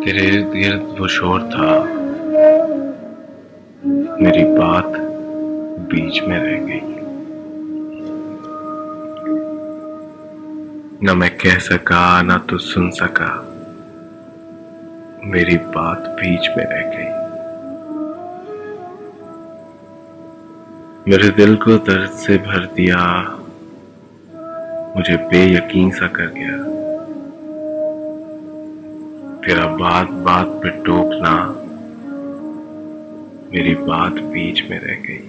तेरे इर्द गिर्द वो शोर था, मेरी बात बीच में रह गई। न मैं कह सका न तो सुन सका, मेरी बात बीच में रह गई। मेरे दिल को दर्द से भर दिया, मुझे बेयकीन सा कर गया। तेरा बात बात पे टोकना, मेरी बात बीच में रह गई।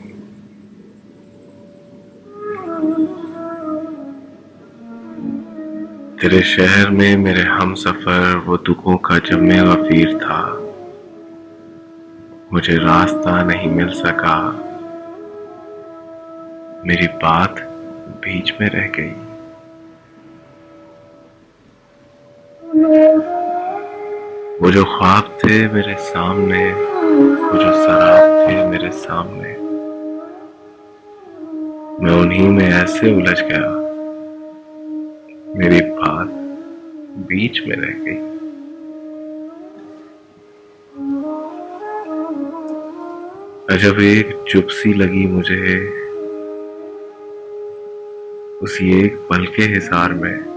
तेरे शहर में मेरे हम सफर वो दुखों का जमे गफीर था, मुझे रास्ता नहीं मिल सका, मेरी बात बीच में रह गई। वो जो ख्वाब थे मेरे सामने, वो जो शराब थे मेरे सामने, मैं उन्हीं में ऐसे उलझ गया, मेरी बात बीच में रह गई। अजब एक चुप सी लगी मुझे उसी एक पल के हिसार में,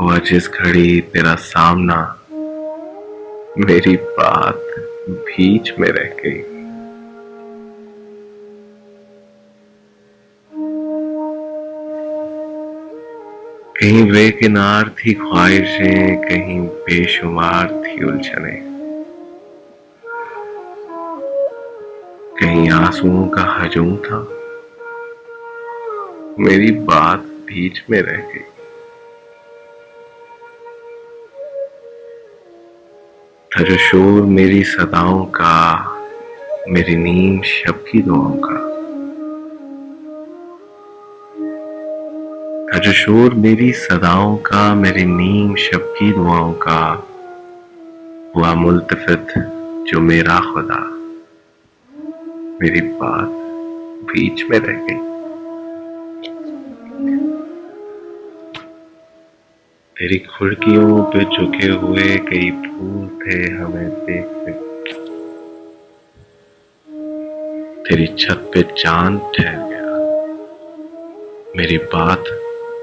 हुआ जिस घड़ी तेरा सामना, मेरी बात बीच में रह गई। कहीं बेकिनार थी ख्वाहिशें, कहीं बेशुमार थी उलझने, कहीं आंसुओं का हजूम था, मेरी बात बीच में रह गई। था जो शोर मेरी सदाओं का, मेरी नीम शब की दुआओं का, था जो शोर मेरी सदाओं का, मेरी नीम शब की दुआओं का, हुआ मुल्तफित जो मेरा खुदा, मेरी बात बीच में रह गई। तेरी खिड़कियों पे झुके हुए कई फूल थे हमें देखते, तेरी छत पे चांद ठहर गया, मेरी बात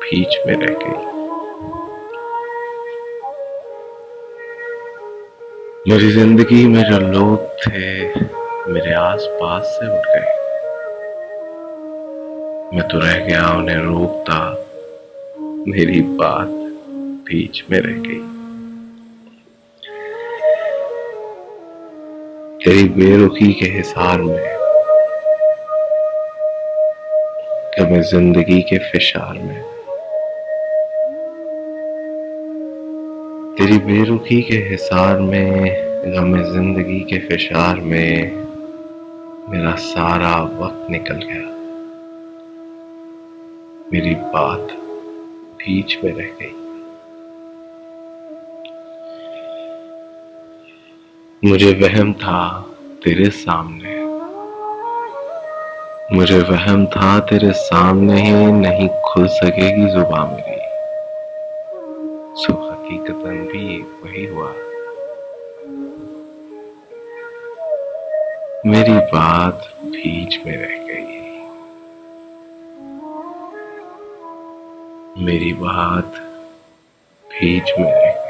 बीच में रह गई। मेरी जिंदगी में जो लोग थे मेरे आस पास से उठ गए, मैं तो रह गया उन्हें रोकता, मेरी बात बीच में रह गई। तेरी बेरुखी के हिसार में, कभी जिंदगी के फिशार में, तेरी बेरुखी के हिसार में, गम जिंदगी के फिशार में, मेरा सारा वक्त निकल गया, मेरी बात बीच में रह गई। मुझे वहम था तेरे सामने, मुझे वहम था तेरे सामने ही नहीं खुल सकेगी जुबान मेरी, सो हकीकतन भी वही हुआ, मेरी बात बीच में रह गई, मेरी बात बीच में रह गई।